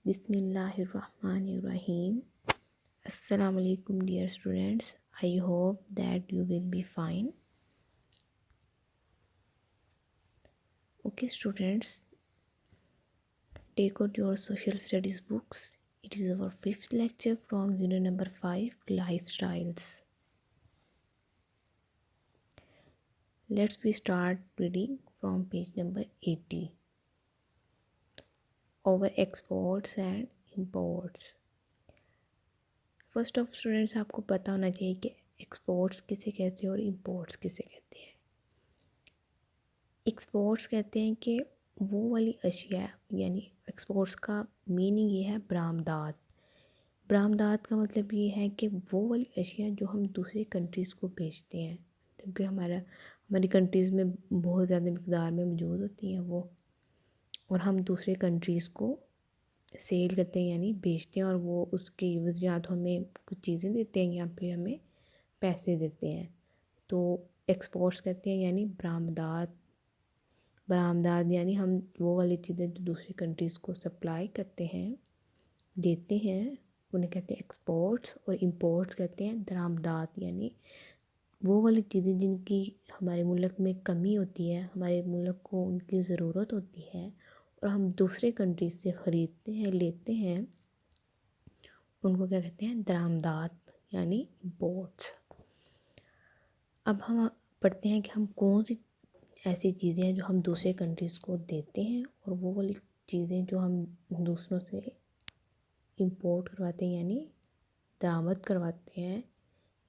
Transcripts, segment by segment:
Bismillahirrahmanirrahim. Assalamu alaikum dear students. I hope that you will be fine. Okay students, take out your social studies books. It is our fifth lecture from unit number 5, lifestyles. We start reading from page number 80. Over exports and imports. First of students, आपको पता होना चाहिए कि exports किसे कहते हैं और imports किसे कहते हैं। एक्सपोर्ट्स कहते हैं कि वो वाली अशिया, यानी एक्सपोर्ट्स का मीनिंग ये है बरामदात। बरामदात का मतलब ये है कि वो वाली अशिया जो हम दूसरी कंट्रीज़ को बेचते हैं, क्योंकि हमारी कंट्रीज़ में बहुत ज़्यादा मिकदार में मौजूद होती हैं वो, और हम दूसरे कंट्रीज़ को सेल करते हैं यानी बेचते हैं, और वो उसके यूज़ या तो हमें कुछ चीज़ें देते हैं या फिर हमें पैसे देते हैं। तो एक्सपोर्ट्स कहते हैं यानी बरामदात यानी हम वो वाली चीज़ें जो दूसरी कंट्रीज़ को सप्लाई करते हैं, देते हैं, उन्हें कहते हैं एक्सपोर्ट्स। और इंपोर्ट्स कहते हैं दरामदात, यानी वो वाली चीज़ें जिनकी हमारे मुल्क में कमी होती है, हमारे मुल्क को उनकी ज़रूरत होती है और हम दूसरे कंट्रीज से ख़रीदते हैं, लेते हैं, उनको क्या कहते हैं दरामदात यानी इंपोर्ट्स। अब हम पढ़ते हैं कि हम कौन सी ऐसी चीज़ें हैं जो हम दूसरे कंट्रीज़ को देते हैं और वो वाली चीज़ें जो हम दूसरों से इंपोर्ट करवाते हैं यानी दरामद करवाते हैं,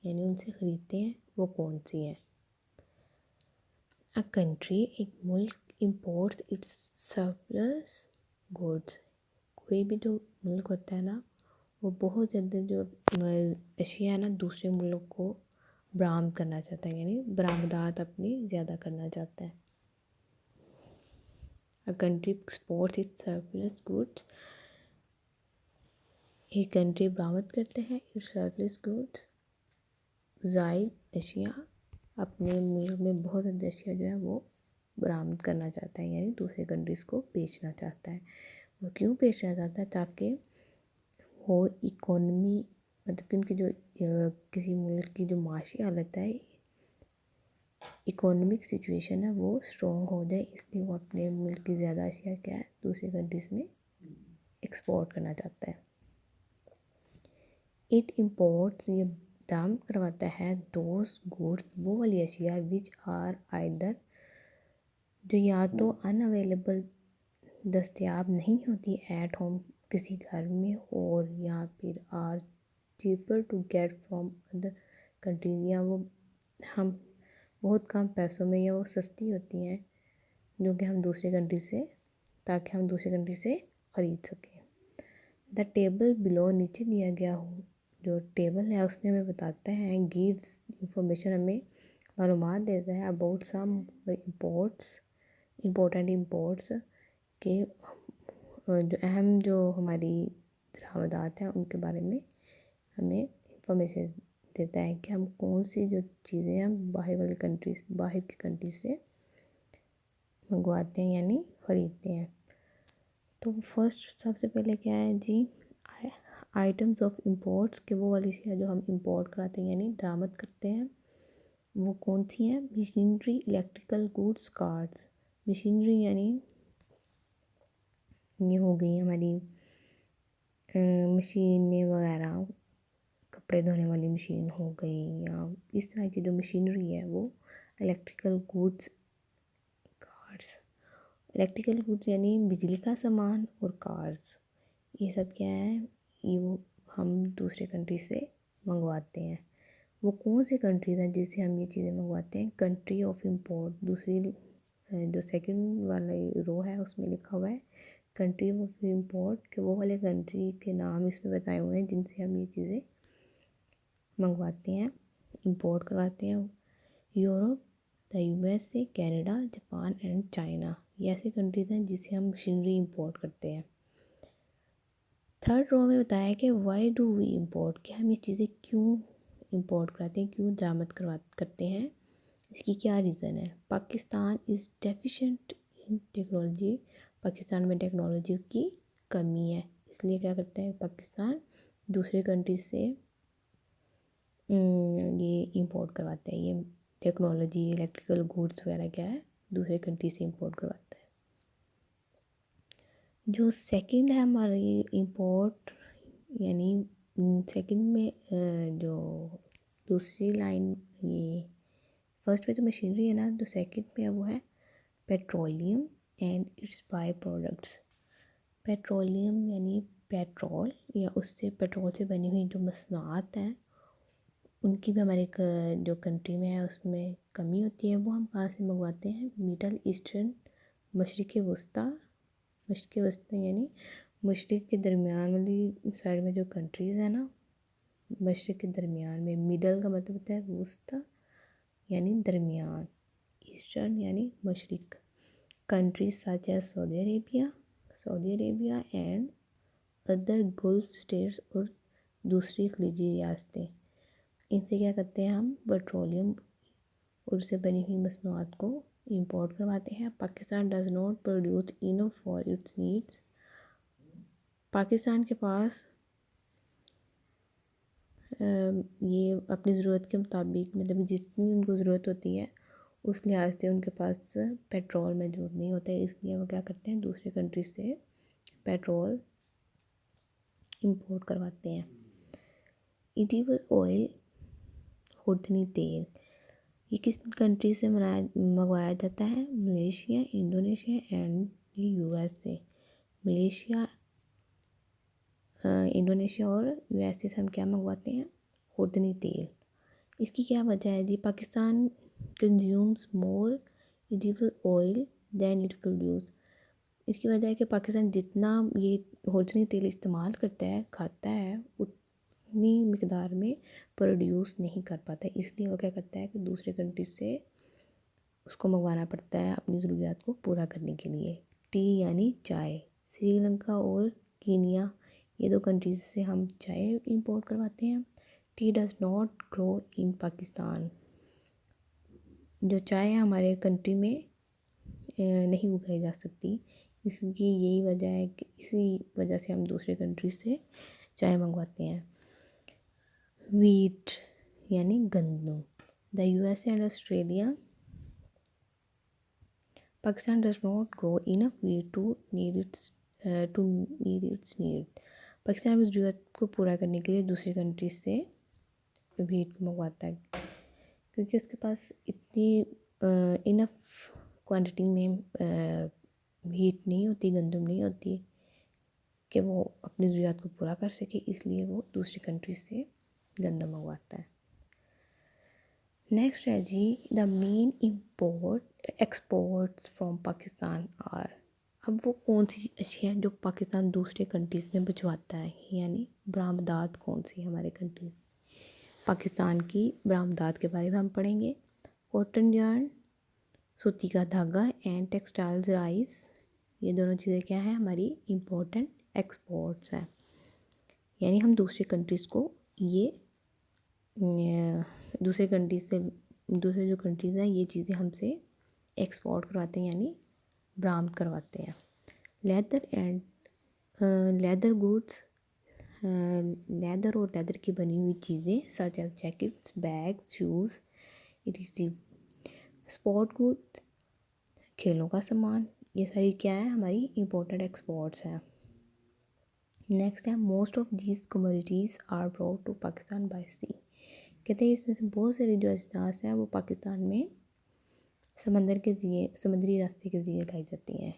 यानी उनसे ख़रीदते हैं, वो कौन सी हैं। अ कंट्री, एक मुल्क, इंपोर्ट्स इट्स सरप्लस गुड्स। कोई भी जो मुल्क होता है ना, वो बहुत ज़्यादा जो अशिया है ना दूसरे मुल्क को बरामद करना चाहता है, यानी बरामदात अपनी ज़्यादा करना चाहता है। A country exports it's surplus goods, एक कंट्री बरामद करते हैं इट्स सरप्लस गुड्स, ज़ायद अशिया, अपने मुल्क में बहुत ज़्यादा अशिया जो है वो बरामद करना चाहता है, यानी दूसरे कंट्रीज़ को बेचना चाहता है। वो क्यों बेचना चाहता है? ताकि वो इकोनॉमी, मतलब कि उनकी जो किसी मुल्क की जो माशी हालत है, इकोनॉमिक सिचुएशन है, वो स्ट्रॉन्ग हो जाए, इसलिए वो अपने मुल्क की ज़्यादा अशिया क्या है दूसरी कंट्रीज़ में एक्सपोर्ट करना चाहता है। इट इम्पोर्ट्स, ये दाम करवाता है दोज गुड्स, वो वाली अशिया विच आर आइदर, जो या तो अनअवेलेबल, दस्तयाब नहीं होती एट होम, किसी घर में, और या फिर are cheaper to get from other countries, या वो हम बहुत कम पैसों में या वो सस्ती होती हैं जो कि हम दूसरी कंट्री से, ताकि हम दूसरी कंट्री से ख़रीद सकें। द टेबल बिलो, नीचे दिया गया हो जो टेबल है उसमें हमें बताता है, गिव्स इंफॉर्मेशन, हमें मालूमात देता है about some imports, important imports के जो अहम जो हमारी दरामदात हैं उनके बारे में हमें इंफॉर्मेशन देता है कि हम कौन सी जो चीज़ें हैं बाहर की कंट्री से मंगवाते हैं यानी ख़रीदते हैं। तो फर्स्ट सबसे पहले क्या है जी, आइटम्स ऑफ इम्पोर्ट्स, के वो वाली चीज़ें जो हम इंपोर्ट कराते हैं यानी दरामद करते हैं, वो कौन सी हैं? Machinery, electrical goods, cars. Machinery यानी ये हो गई हमारी मशीनें वगैरह, कपड़े धोने वाली मशीन हो गई, या इस तरह की जो मशीनरी है वो। Electrical goods, cars, electrical goods यानी बिजली का सामान, और कार्स, ये सब क्या है, ये वो हम दूसरे कंट्री से मंगवाते हैं। वो कौन सी कंट्रीज़ हैं जिससे हम ये चीज़ें मंगवाते हैं? कंट्री ऑफ इम्पोर्ट, दूसरी जो सेकंड वाला रो है उसमें लिखा हुआ है कंट्री ऑफ इम्पोर्ट, के वो वाले कंट्री के नाम इसमें बताए हुए हैं जिनसे हम ये चीज़ें मंगवाते हैं, इंपोर्ट करवाते हैं। Europe, the USA, Canada, Japan and China, ये ऐसी कंट्रीज़ हैं जिससे हम मशीनरी इंपोर्ट करते हैं। थर्ड रो में बताया कि वाई डू वी इम्पोर्ट, कि हम ये चीज़ें क्यों इंपोर्ट कराते हैं, क्यों दरामद करते हैं, इसकी क्या रीज़न है। Pakistan is deficient in technology, Pakistan में टेक्नोलॉजी की कमी है, इसलिए क्या करता है पाकिस्तान दूसरे कंट्री से ये इंपोर्ट करवाता है, ये टेक्नोलॉजी इलेक्ट्रिकल गुड्स वगैरह क्या है दूसरे कंट्री से इंपोर्ट करवाता है। जो सेकंड है हमारी इंपोर्ट यानी सेकंड में जो दूसरी लाइन, ये फर्स्ट में तो मशीनरी है ना, जो सेकंड में है वो है petroleum and its by products. Petroleum यानी पेट्रोल या उससे पेट्रोल से बनी हुई जो मसनूआत हैं उनकी भी हमारे जो कंट्री में है उसमें कमी होती है। वो हम कहाँ से मंगवाते हैं, मिडल ईस्टर्न, मशरिक़ वस्ती, मशरिक़ वस्ती यानी मशरिक़ के दरमियान वाली साइड में जो कंट्रीज़ है ना, मशरिक़ के दरमियान में, मिडल का मतलब होता है वस्ता यानी दरमियान, ईस्टर्न यानी मशरिक़, countries such as Saudi Arabia and other Gulf states और दूसरी खलीजी रियासतें। इनसे क्या करते हैं हम पेट्रोलियम और उससे बनी हुई मसनूआत को इंपोर्ट करवाते हैं। Pakistan does not produce enough for its needs. Pakistan के पास ये अपनी ज़रूरत के मुताबिक मतलब जितनी उनको ज़रूरत होती है उस लिहाज से उनके पास पेट्रोल मौजूद नहीं होता है, इसलिए वो क्या करते हैं दूसरे कंट्री से पेट्रोल इंपोर्ट करवाते हैं। एडिबल ऑयल, खुर्दनी तेल, ये किस कंट्री से मंगवाया जाता है, Malaysia, Indonesia and USA. Malaysia, Indonesia और यूएसए से हम क्या मंगवाते हैं, खुर्दनी तेल। इसकी क्या वजह है जी, Pakistan consumes more edible oil than it produce. इसकी वजह है कि पाकिस्तान जितना ये खुर्दनी तेल इस्तेमाल करता है, खाता है, उतनी मिकदार में प्रोड्यूस नहीं कर पाता, इसलिए वो क्या करता है कि दूसरे कंट्री से उसको मंगवाना पड़ता है अपनी ज़रूरियात को पूरा करने के लिए। टी यानी चाय, श्रीलंका और कीनिया ये दो कंट्रीज से हम चाय इंपोर्ट करवाते हैं। T does not grow in Pakistan, जो चाय है हमारे कंट्री में नहीं उगाई जा सकती, इसकी यही वजह है कि इसी वजह से हम दूसरे कंट्री से चाय मंगवाते हैं। वीट यानी गंदम, the USA and Australia, Pakistan does not grow enough wheat to meet its need. Pakistan अपनी ज़रूरत को पूरा करने के लिए दूसरी कंट्री से वीट को मंगवाता है, क्योंकि उसके पास इतनी इनफ क्वांटिटी में वीट नहीं होती, गंदम नहीं होती कि वो अपनी ज़रूरत को पूरा कर सके, इसलिए वो दूसरी कंट्री से गंदम मंगवाता है। नेक्स्ट है जी the main exports from Pakistan are. अब वो कौन सी अशिया हैं जो पाकिस्तान दूसरे कंट्रीज़ में भिजवाता है, यानी बरामदात कौन सी हमारे कंट्रीज पाकिस्तान की बरामदात के बारे में हम पढ़ेंगे। कॉटन यार्न, सूती का धागा एंड टेक्सटाइल्स राइस, ये दोनों चीज़ें क्या हैं हमारी इम्पोर्टेंट एक्सपोर्ट्स हैं, यानी हम दूसरे कंट्रीज़ को ये दूसरे कंट्रीज से दूसरे जो कंट्रीज़ हैं ये चीज़ें हमसे एक्सपोर्ट करवाते हैं यानी बरामद करवाते हैं। Leather and leather goods, leather और लेदर की बनी हुई चीज़ें such as jackets, bags, shoes etc. Sport good, खेलों का सामान, ये सारी क्या है हमारी इम्पोर्टेंट एक्सपोर्ट्स हैं। नेक्स्ट है most of these commodities are brought to Pakistan by sea. कहते हैं इसमें से बहुत सारी जो अजनास हैं वो पाकिस्तान में समुद्री रास्ते के ज़रिए लाई जाती हैं।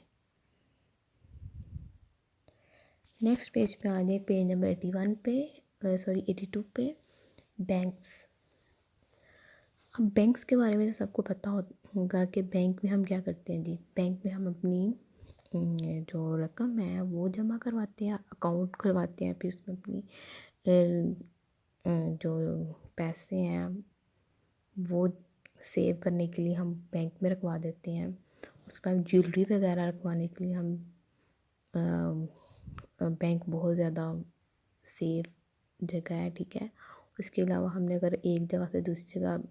नेक्स्ट पेज पे आ जाए, पेज नंबर 81 पे 82 पे, बैंक्स। अब बैंक्स के बारे में तो सबको पता होगा कि बैंक में हम क्या करते हैं जी, बैंक में हम अपनी जो रकम है वो जमा करवाते हैं, अकाउंट खुलवाते हैं, फिर उसमें अपनी जो पैसे हैं वो सेव करने के लिए हम बैंक में रखवा देते हैं। उसके बाद ज्वेलरी वगैरह रखवाने के लिए हम बैंक बहुत ज़्यादा सेफ जगह है, ठीक है। उसके अलावा हमने अगर एक जगह से दूसरी जगह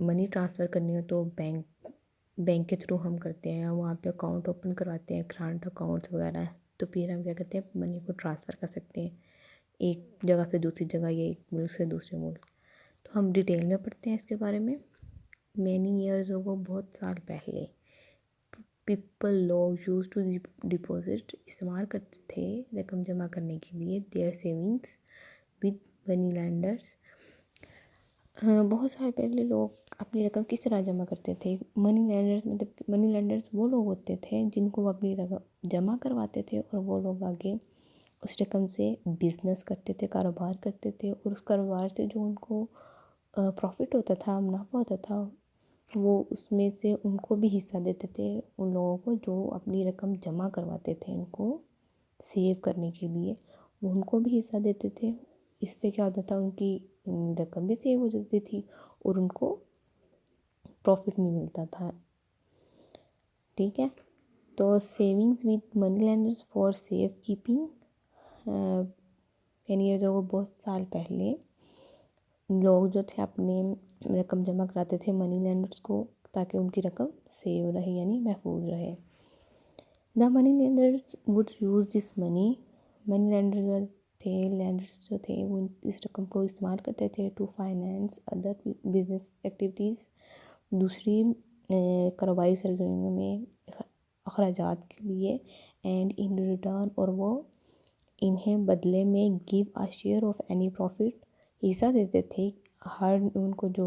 मनी ट्रांसफ़र करनी हो तो बैंक के थ्रू हम करते हैं, वहाँ पे अकाउंट ओपन करवाते हैं, करंट अकाउंट्स वगैरह तो फिर हम क्या करते हैं, मनी को ट्रांसफ़र कर सकते हैं एक जगह से दूसरी जगह या एक मुल्क से दूसरे मुल्क। तो हम डिटेल में पढ़ते हैं इसके बारे में। मैनी ईयर्स अगो, बहुत साल पहले, पीपल लोग यूज टू डिपॉजिट, इस्तेमाल करते थे रकम जमा करने के लिए, their savings with money lenders. बहुत साल पहले लोग अपनी रकम किस तरह जमा करते थे? मनी लैंडर्स, मतलब मनी लैंडर्स वो लोग होते थे जिनको वो अपनी रकम जमा करवाते थे और वो लोग आगे उस रकम से बिज़नेस करते थे, कारोबार करते थे, और उस कारोबार से जो उनको प्रॉफिट होता था, मुनाफा होता था, वो उसमें से उनको भी हिस्सा देते थे उन लोगों को जो अपनी रकम जमा करवाते थे उनको सेव करने के लिए, वो उनको भी हिस्सा देते थे। इससे क्या होता था, उनकी रकम भी सेव हो जाती थी और उनको प्रॉफिट भी मिलता था। ठीक है, तो savings with money landers for safe keeping. 10 years ago, बहुत साल पहले लोग जो थे अपने रकम जमा कराते थे मनी लैंडर्स को, ताकि उनकी रकम सेव रहे यानी महफूज रहे। The money lenders would use this money, money lenders जो थे वो इस रकम को इस्तेमाल करते थे to finance other business activities, दूसरी कारोबारी सरगर्मियों में अखराजात के लिए, एंड इन रिटर्न, और वो इन्हें बदले में give a share of any profit, हिस्सा देते थे। हर उनको जो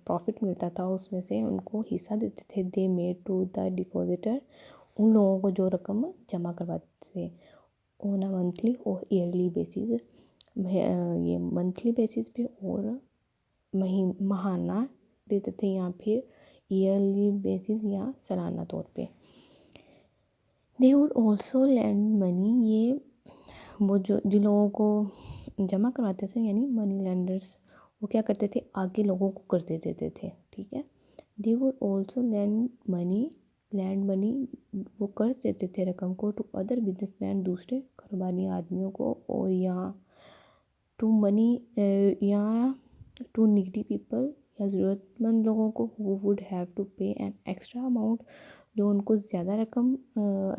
प्रॉफिट मिलता था उसमें से उनको हिस्सा देते थे। They made to the depositor, उन लोगों को जो रकम जमा करवाते थे, ऑन अ मंथली और ईयरली बेसिस, ये मंथली बेसिस पे और माहाना देते थे या फिर ईयरली बेसिस या सालाना तौर पे। They would also land money, ये वो जो जिन लोगों को जमा करवाते थे यानी मनी लैंडर्स, वो क्या करते थे, आगे लोगों को कर्जे देते थे। ठीक है, they would also land money, वो कर्ज देते थे रकम को, टू अदर बिजनेसमैन, दूसरे कारोबारी आदमियों को, और या टू मनी या टू नीडी पीपल, या ज़रूरतमंद लोगों को, हु वुड हैव टू पे एन एक्स्ट्रा अमाउंट, जो उनको ज़्यादा रकम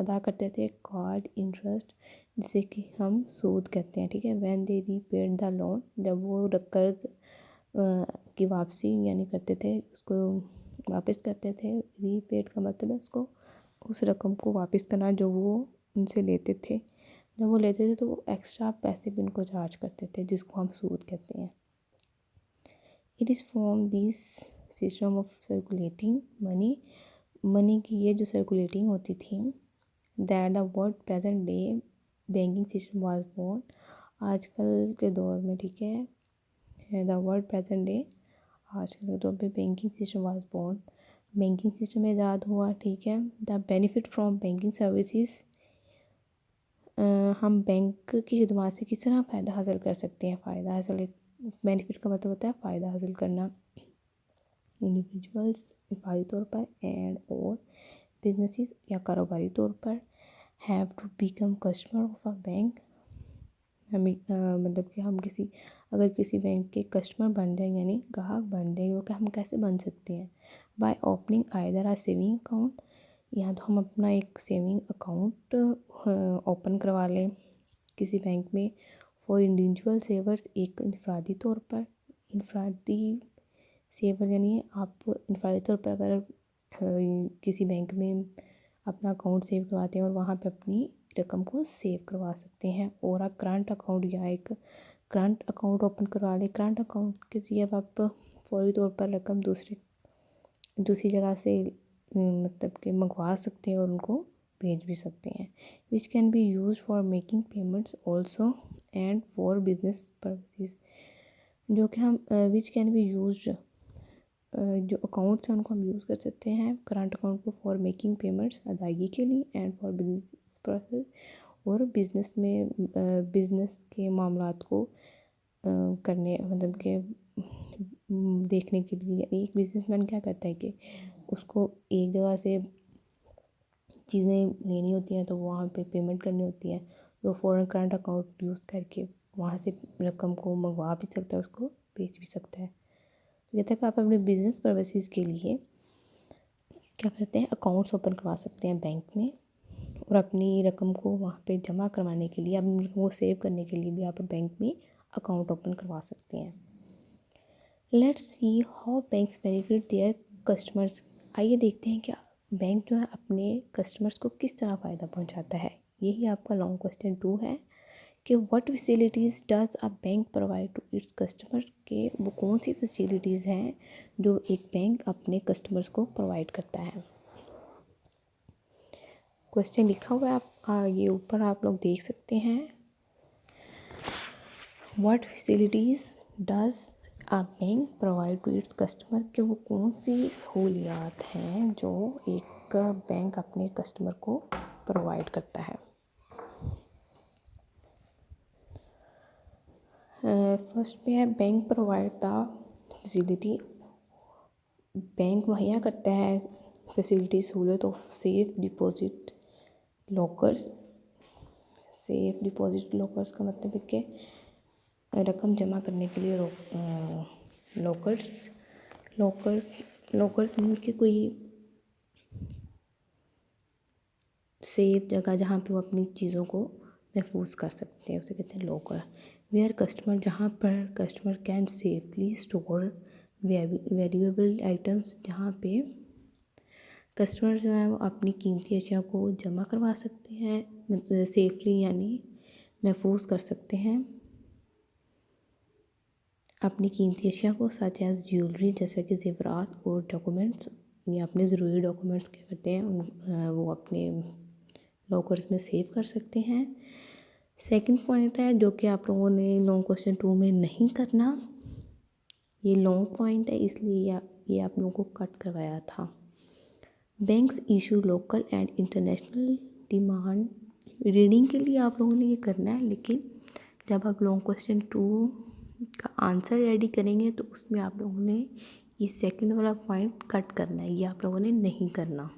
अदा करते थे, कार्ड इंटरेस्ट, जिसे कि हम सूद कहते हैं। ठीक है, when they repaid the loan, जब वो कर्ज की वापसी यानी करते थे, उसको वापस करते थे। रीपेड का मतलब है उसको, उस रकम को वापस करना जो वो उनसे लेते थे। जब वो लेते थे तो वो एक्स्ट्रा पैसे भी उनको चार्ज करते थे, जिसको हम सूद कहते हैं। It is from this system of circulating money, money की ये जो सर्कुलेटिंग होती थी, that the word present day banking system was born, आजकल के दौर में, ठीक है, द वर्ड प्रेजेंट डे, आजकल के दौर पे banking system was born, banking system ईजाद हुआ। ठीक है, the benefit from banking services, हम बैंक की खिदमत से किस तरह फ़ायदा हासिल कर सकते हैं। फ़ायदा हासिल, बेनिफिट का मतलब होता है फ़ायदा हासिल करना। इंडिविजुअल्स इफादी तौर पर, एंड और बिजनेसेस या कारोबारी तौर पर, have to become customer of a bank, हमें मतलब कि हम अगर किसी बैंक के कस्टमर बन जाए यानी ग्राहक बन जाए, वो हम कैसे बन सकते हैं? By opening either a saving account, या तो हम अपना एक सेविंग अकाउंट ओपन करवा लें किसी बैंक में। फॉर इंडिविजुअल सेवर्स, एक इनफरादी तौर पर, इनफरादी सेवर यानी आप इनफरादी तौर पर अगर किसी बैंक में अपना अकाउंट सेव करवाते हैं और वहाँ पे अपनी रकम को सेव करवा सकते हैं। और आप करंट अकाउंट या एक करंट अकाउंट ओपन करवा लें। करंट अकाउंट के जरिए आप फौरी तौर पर रकम दूसरी जगह से मतलब कि मंगवा सकते हैं और उनको भेज भी सकते हैं। Which can be use for making payments also and for business purposes, जो कि हम विच कैन बी यूज, जो अकाउंट्स हैं उनको हम यूज़ कर सकते हैं करंट अकाउंट को फॉर मेकिंग पेमेंट्स, अदायगी के लिए, एंड फॉर बिजनेस प्रोसेस, और बिज़नेस में बिज़नेस के मामलात को करने मतलब कि देखने के लिए। एक बिजनेसमैन क्या करता है कि उसको एक जगह से चीज़ें लेनी होती हैं तो वहाँ पे पेमेंट करनी होती है, तो फ़ौरन करंट अकाउंट यूज़ करके वहाँ से रकम को मंगवा भी सकता है, उसको बेच भी सकता है। तो जब तक आप अपने बिजनेस पर्पसेस के लिए क्या करते हैं, अकाउंट्स ओपन करवा सकते हैं बैंक में, और अपनी रकम को वहाँ पे जमा करवाने के लिए, अपनी रकम को सेव करने के लिए भी आप बैंक में अकाउंट ओपन करवा सकते हैं। Let's see how banks benefit their customers. आइए देखते हैं क्या बैंक जो है अपने कस्टमर्स को किस तरह फ़ायदा पहुंचाता है। यही आपका लॉन्ग क्वेश्चन 2 है कि what facilities does a bank provide to its customer, के वो कौन सी फैसिलिटीज़ हैं जो एक बैंक अपने कस्टमर्स को प्रोवाइड करता है। क्वेश्चन लिखा हुआ है, आप ये ऊपर आप लोग देख सकते हैं। What facilities does a bank provide to its customer, कि वो कौन सी सहूलियात हैं जो एक बैंक अपने कस्टमर को प्रोवाइड करता है। फर्स्ट पे है bank provide the facility. Bank मुहैया करता है फैसिलिटी सहूलत of safe deposit lockers. Safe deposit lockers का मतलब है कि रकम जमा करने के लिए लॉकर्स लॉकर्स लॉकर्स मीन कि कोई सेफ जगह जहाँ पे वो अपनी चीज़ों को महफूज कर सकते हैं, उसे कहते हैं लॉकर। वेयर कस्टमर, जहाँ पर customer can safely store valuable items, जहाँ पे कस्टमर जो है वो अपनी कीमती अशिया को जमा करवा सकते हैं सेफली, यानी महफूज कर सकते हैं अपनी कीमती अशिया को, सच एज ज्वेलरी, जैसे कि ज़ेवरात और डॉक्यूमेंट्स, या अपने ज़रूरी डॉक्यूमेंट्स क्या करते हैं वो अपने लॉकर्स में सेव कर सकते हैं। सेकंड पॉइंट है जो कि आप लोगों ने लॉन्ग क्वेश्चन 2 में नहीं करना, ये लॉन्ग पॉइंट है इसलिए ये आप लोगों को कट करवाया था। Banks issue local and international demand. Reading के लिए आप लोगों ने ये करना है, लेकिन जब आप लॉन्ग क्वेश्चन 2 का आंसर रेडी करेंगे तो उसमें आप लोगों ने ये सेकंड वाला पॉइंट कट करना है, ये आप लोगों ने नहीं करना।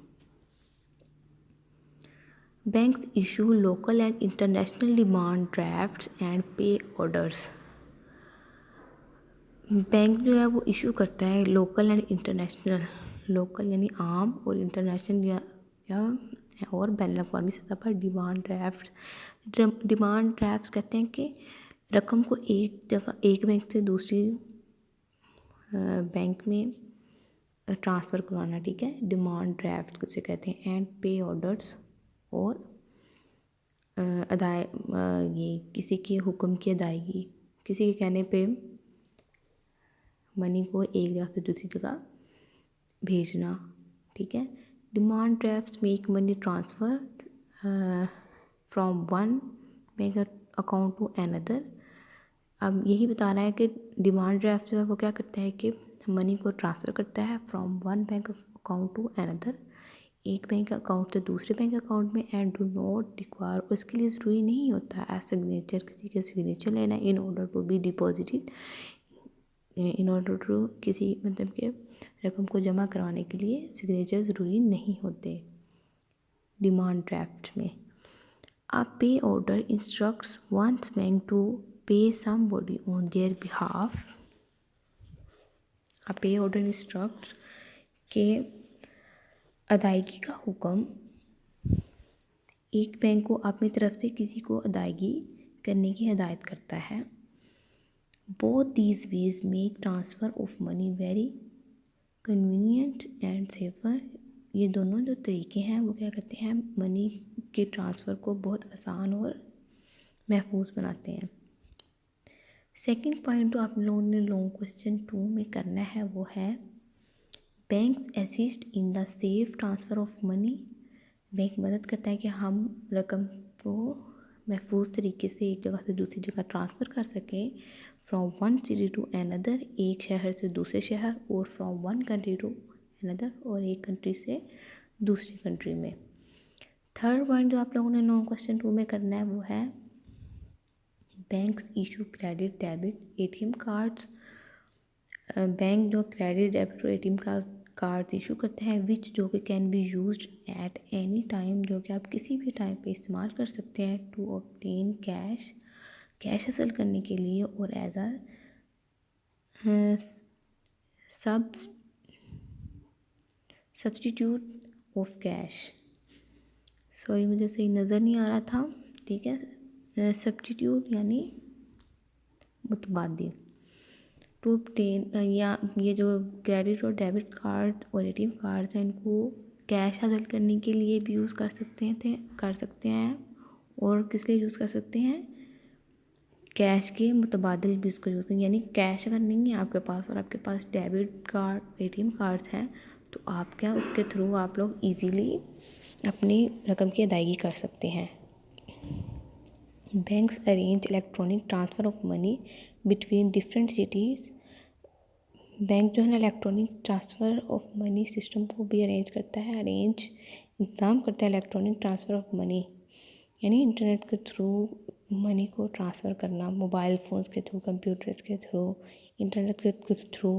Banks issue local and international demand drafts and पे ऑर्डर्स। बैंक जो है वो इशू करता है लोकल एंड इंटरनेशनल, लोकल यानी आम और इंटरनेशनल या और बैन अवी सतह पर डिमांड ड्राफ्ट। डिमांड ड्राफ्ट कहते हैं कि रकम को एक जगह एक बैंक से दूसरी बैंक में ट्रांसफ़र करवाना, ठीक है, डिमांड ड्राफ्ट उसे कहते हैं। एंड पे ऑर्डर्स, और ये किसी के हुक्म की अदायगी, किसी के कहने पे मनी को एक जगह से दूसरी जगह भेजना, ठीक है। Demand drafts make money transfer from one bank account to another. अब यही बता रहा है कि डिमांड ड्राफ्ट जो है वो क्या करता है कि मनी को ट्रांसफ़र करता है from one bank account to another, एक बैंक अकाउंट से दूसरे बैंक अकाउंट में। एंड डू नॉट रिक्वायर, उसके लिए ज़रूरी नहीं होता है सिग्नेचर, किसी के सिग्नेचर लेना in order to be deposited, in order to किसी मतलब के रकम को जमा करवाने के लिए सिग्नेचर ज़रूरी नहीं होते डिमांड ड्राफ्ट में। A pay order instructs one's bank to pay somebody on their behalf. A pay order instructs के अदायगी का हुक्म एक बैंक को अपनी तरफ से किसी को अदायगी करने की हिदायत करता है। Both these ways make transfer of money very convenient and safer. ये दोनों जो तरीके हैं वो क्या करते हैं, मनी के ट्रांसफ़र को बहुत आसान और महफूज बनाते हैं। सेकंड पॉइंट जो आप लोगों ने लॉन्ग क्वेश्चन 2 में करना है वो है banks assist in the safe transfer of money. Bank मदद करता है कि हम रकम को महफूज तरीके से एक जगह से दूसरी जगह ट्रांसफ़र कर सकें। From one city to another, एक शहर से दूसरे शहर, और from one country to another, और एक कंट्री से दूसरी कंट्री में। थर्ड पॉइंट जो आप लोगों ने लॉन्ग क्वेश्चन 2 में करना है वो है banks issue credit debit ATM cards. Bank जो क्रेडिट डेबिट और एटीएम कार्ड्स इशू करते हैं विच जो कि can be used at any time, जो कि आप किसी भी टाइम पे इस्तेमाल कर सकते हैं टू ऑब्टेन कैश, कैश हासिल करने के लिए, और as a substitute of cash. Sorry मुझे सही नज़र नहीं आ रहा था, ठीक है। सब्स्टिट्यूट यानी मुतबादिल। टू obtain या ये जो क्रेडिट और डेबिट कार्ड और एटीएम कार्ड्स हैं इनको कैश हासिल करने के लिए भी यूज़ कर सकते हैं और किस लिए यूज़ कर सकते हैं, कैश के मुतबादिल भी इसको यूज़ करें। यानी कैश अगर नहीं है आपके पास और आपके पास डेबिट कार्ड एटीएम कार्ड्स हैं तो आप क्या उसके थ्रू आप लोग इजीली अपनी रकम की अदायगी कर सकते हैं। Banks arrange electronic transfer of money between different cities. Bank जो है ना electronic transfer of money system को भी अरेंज करता है, इंतज़ाम करता है इलेक्ट्रॉनिक ट्रांसफ़र ऑफ मनी यानी इंटरनेट के थ्रू मनी को ट्रांसफ़र करना, मोबाइल फ़ोन्स के थ्रू, कंप्यूटर्स के थ्रू, इंटरनेट के थ्रू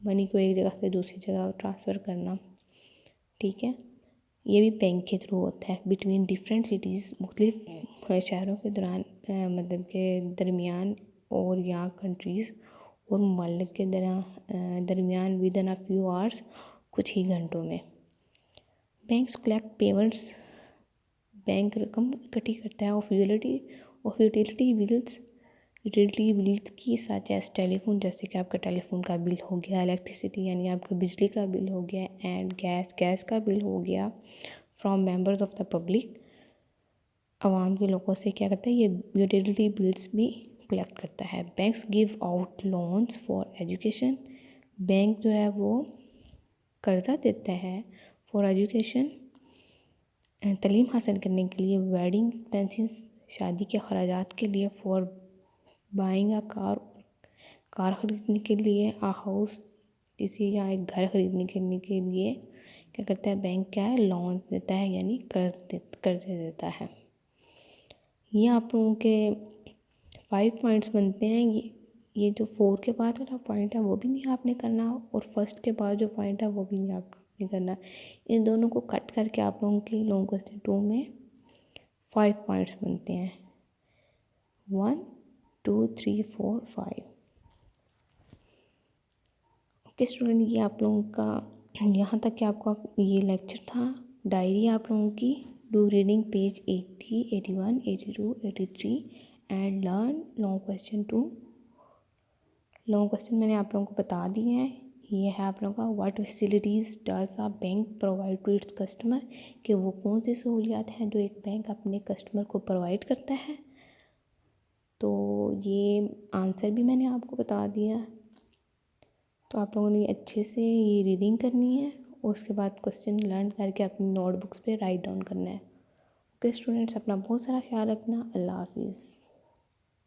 मनी को एक जगह से दूसरी जगह ट्रांसफ़र करना, ठीक है। ये भी बैंक के थ्रू होता है बिटवीन डिफरेंट सिटीज़, मुख्तलिफ शहरों के मतलब के दरमियान और या कंट्रीज़ और ममालिक के दरमियान with in a few hours, कुछ ही घंटों में। बैंक्स कलेक्ट पेमेंट्स, बैंक रकम इकट्ठी करता है ऑफ यूटिलिटी बिल्स की सच एज टेलीफोन, जैसे कि आपका टेलीफोन का बिल हो गया, इलेक्ट्रिसिटी यानी आपका बिजली का बिल हो गया, एंड गैस का बिल हो गया, from members of the public, आवाम के लोगों से क्या करता है ये यूटिलिटी बिल्स भी कलेक्ट करता है। Banks give out loans for education, bank जो है वो कर्ज़ा देता है फॉर एजुकेशन, तालीम हासिल करने के लिए, वेडिंग एक्सपेंसेस शादी के अखराजात के लिए, फॉर बाइंग अ कार ख़रीदने के लिए, आ हाउस किसी या एक घर ख़रीदने के लिए क्या करता है बैंक, क्या है लोन देता है यानी कर्ज देता है। ये आप लोगों के 5 पॉइंट्स बनते हैं। ये जो 4 के बाद वाला पॉइंट है वो भी नहीं आपने करना और फर्स्ट के बाद जो पॉइंट है वो भी नहीं आपने करना। इन दोनों को कट करके आप लोगों के लॉन्ग क्वेश्चन 2 में 5 पॉइंट्स बनते हैं, 1 2 3 4 5। ओके स्टूडेंट, ये आप लोगों का यहाँ तक कि आपका ये लेक्चर था। डायरी आप लोगों की do reading page 80 81 82 83 and learn long question 2। Long question मैंने आप लोगों को बता दिए हैं। ये है आप लोगों का what facilities does a bank provide to its customer, कि वो कौन सी सहूलियात हैं जो एक बैंक अपने कस्टमर को प्रोवाइड करता है। तो ये आंसर भी मैंने आपको बता दिया। तो आप लोगों ने अच्छे से ये रीडिंग करनी है और उसके बाद क्वेश्चन लर्न करके अपनी नोटबुक्स पे राइट डाउन करना है। ओके स्टूडेंट्स, अपना बहुत सारा ख्याल रखना। अल्लाह हाफिज़।